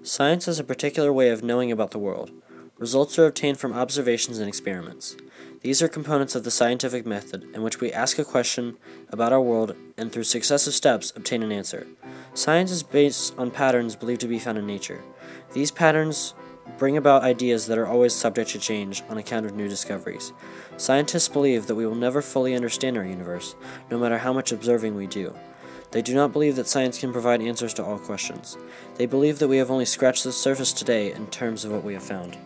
Science is a particular way of knowing about the world. Results are obtained from observations and experiments. These are components of the scientific method in which we ask a question about our world and through successive steps obtain an answer. Science is based on patterns believed to be found in nature. These patterns bring about ideas that are always subject to change on account of new discoveries. Scientists believe that we will never fully understand our universe, no matter how much observing we do. They do not believe that science can provide answers to all questions. They believe that we have only scratched the surface today in terms of what we have found.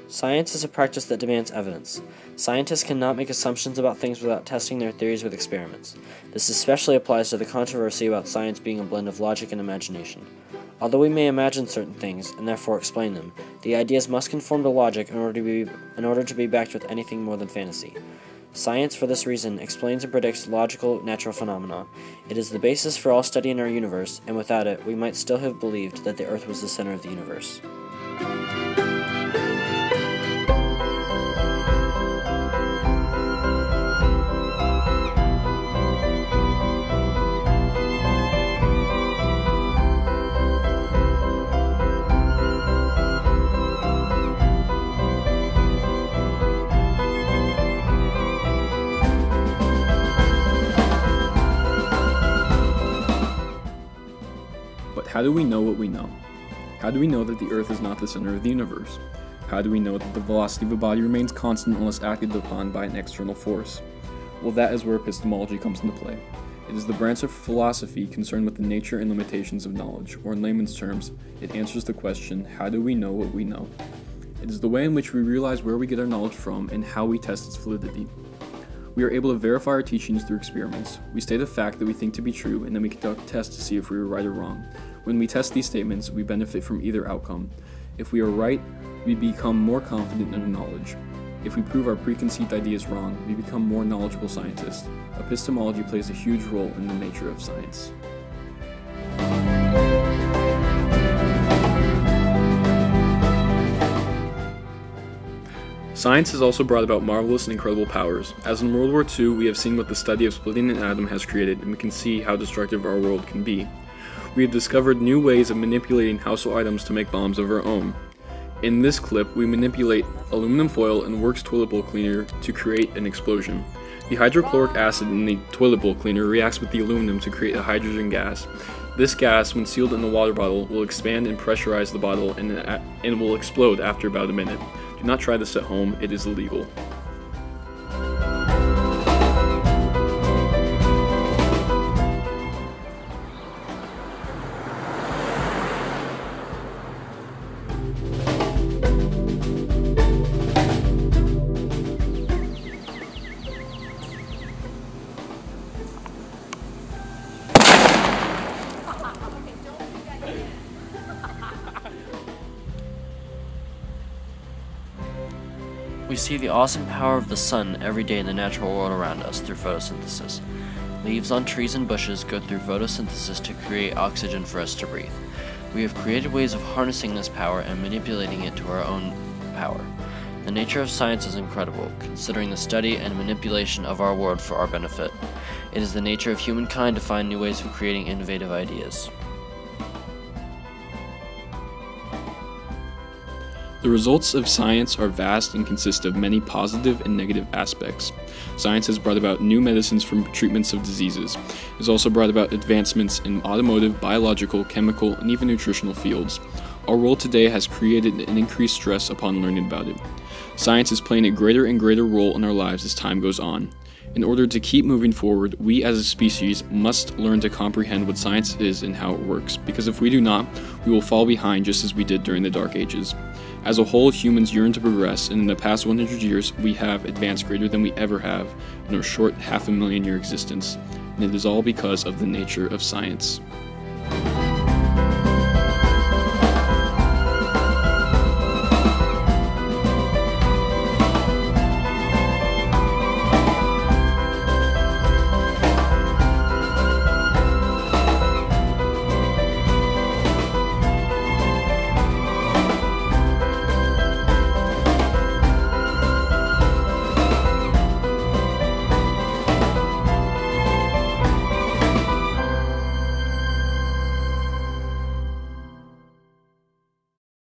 Science is a practice that demands evidence. Scientists cannot make assumptions about things without testing their theories with experiments. This especially applies to the controversy about science being a blend of logic and imagination. Although we may imagine certain things, and therefore explain them, the ideas must conform to logic in order to be backed with anything more than fantasy. Science, for this reason, explains and predicts logical, natural phenomena. It is the basis for all study in our universe, and without it, we might still have believed that the Earth was the center of the universe. How do we know what we know? How do we know that the Earth is not the center of the universe? How do we know that the velocity of a body remains constant unless acted upon by an external force? Well, that is where epistemology comes into play. It is the branch of philosophy concerned with the nature and limitations of knowledge, or in layman's terms, it answers the question, how do we know what we know? It is the way in which we realize where we get our knowledge from and how we test its validity. We are able to verify our teachings through experiments. We state a fact that we think to be true, and then we conduct tests to see if we were right or wrong. When we test these statements, we benefit from either outcome. If we are right, we become more confident in our knowledge. If we prove our preconceived ideas wrong, we become more knowledgeable scientists. Epistemology plays a huge role in the nature of science. Science has also brought about marvelous and incredible powers. As in World War II, we have seen what the study of splitting an atom has created, and we can see how destructive our world can be. We have discovered new ways of manipulating household items to make bombs of our own. In this clip, we manipulate aluminum foil and Works toilet bowl cleaner to create an explosion. The hydrochloric acid in the toilet bowl cleaner reacts with the aluminum to create a hydrogen gas. This gas, when sealed in the water bottle, will expand and pressurize the bottle and will explode after about a minute. Do not try this at home, it is illegal. We see the awesome power of the sun every day in the natural world around us through photosynthesis. Leaves on trees and bushes go through photosynthesis to create oxygen for us to breathe. We have created ways of harnessing this power and manipulating it to our own power. The nature of science is incredible, considering the study and manipulation of our world for our benefit. It is the nature of humankind to find new ways of creating innovative ideas. The results of science are vast and consist of many positive and negative aspects. Science has brought about new medicines for treatments of diseases. It has also brought about advancements in automotive, biological, chemical, and even nutritional fields. Our world today has created an increased stress upon learning about it. Science is playing a greater and greater role in our lives as time goes on. In order to keep moving forward, we as a species must learn to comprehend what science is and how it works, because if we do not, we will fall behind just as we did during the Dark Ages. As a whole, humans yearn to progress, and in the past 100 years, we have advanced greater than we ever have in our short 500,000-year existence, and it is all because of the nature of science.